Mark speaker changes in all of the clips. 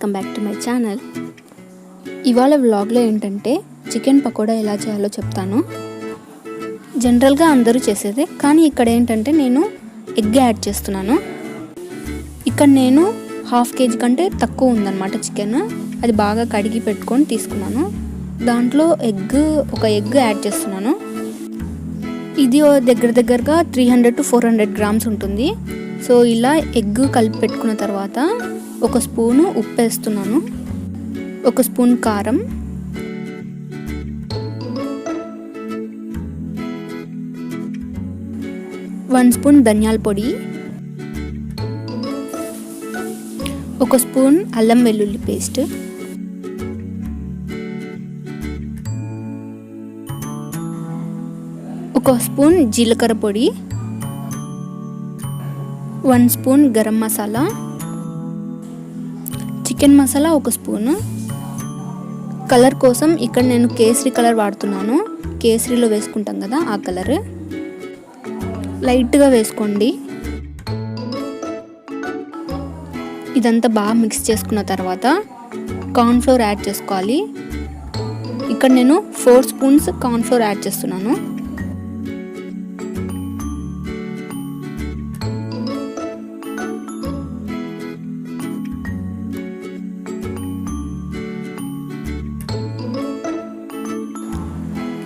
Speaker 1: Welcome back to my channel. ఇవాళ వ్లాగ్లో ఏంటంటే చికెన్ పకోడా ఎలా చేయాలో చెప్తాను. జనరల్గా అందరూ చేసేదే, కానీ ఇక్కడ ఏంటంటే నేను ఎగ్ యాడ్ చేస్తున్నాను. ఇక్కడ నేను 1/2 kg కంటే తక్కువ ఉందన్నమాట చికెన్. అది బాగా కడిగి పెట్టుకొని తీసుకున్నాను. దాంట్లో ఒక ఎగ్ యాడ్ చేస్తున్నాను. ఇది దగ్గరగా 300 to 400 grams ఉంటుంది. సో ఇలా ఎగ్ కలిపి పెట్టుకున్న తర్వాత 1 స్పూను ఉప్పు వేస్తున్నాను, 1 స్పూన్ కారం, వన్ స్పూన్ ధనియాల పొడి, 1 స్పూన్ అల్లం వెల్లుల్లి పేస్ట్, 1 స్పూన్ జీలకర్ర పొడి, 1 spoon garam masala, chicken masala 1 spoon. Colour కోసం ఇక్కడ నేను కేసరి కలర్ వాడుతున్నాను. కేసరిలో వేసుకుంటాం కదా ఆ కలర్, లైట్గా వేసుకోండి. ఇదంతా బాగా మిక్స్ చేసుకున్న తర్వాత కార్న్ఫ్లోర్ యాడ్ చేసుకోవాలి. ఇక్కడ నేను 4 స్పూన్స్ కార్న్ఫ్లోర్ యాడ్ చేస్తున్నాను.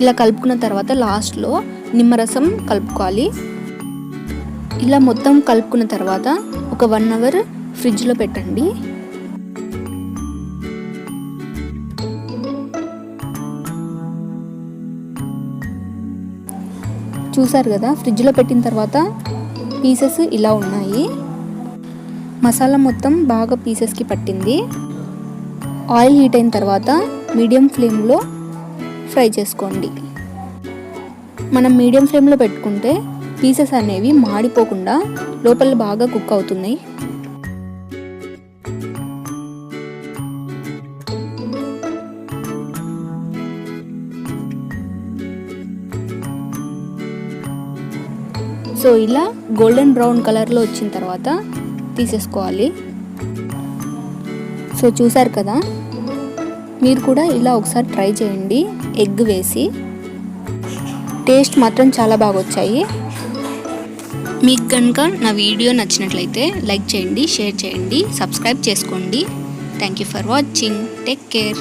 Speaker 1: ఇలా కలుపుకున్న తర్వాత లాస్ట్లో నిమ్మరసం కలుపుకోవాలి. ఇలా మొత్తం కలుపుకున్న తర్వాత ఒక 1 hour ఫ్రిడ్జ్లో పెట్టండి. చూసారు కదా, ఫ్రిడ్జ్లో పెట్టిన తర్వాత పీసెస్ ఇలా ఉన్నాయి. మసాలా మొత్తం బాగా పీసెస్కి పట్టింది. ఆయిల్ హీట్ అయిన తర్వాత మీడియం ఫ్లేమ్లో ఫ్రై చేసుకోండి. మనం మీడియం ఫ్లేమ్లో పెట్టుకుంటే పీసెస్ అనేవి మాడిపోకుండా లోపల బాగా కుక్ అవుతున్నాయి. సో ఇలా గోల్డెన్ బ్రౌన్ కలర్లో వచ్చిన తర్వాత తీసేసుకోవాలి. సో చూసారు కదా, మీరు కూడా ఇలా ఒకసారి ట్రై చేయండి ఎగ్ వేసి. టేస్ట్ మాత్రం చాలా బాగా వచ్చాయి. మీకు కనుక నా వీడియో నచ్చినట్లయితే లైక్ చేయండి, షేర్ చేయండి, సబ్స్క్రైబ్ చేసుకోండి. Thank you for watching. Take care.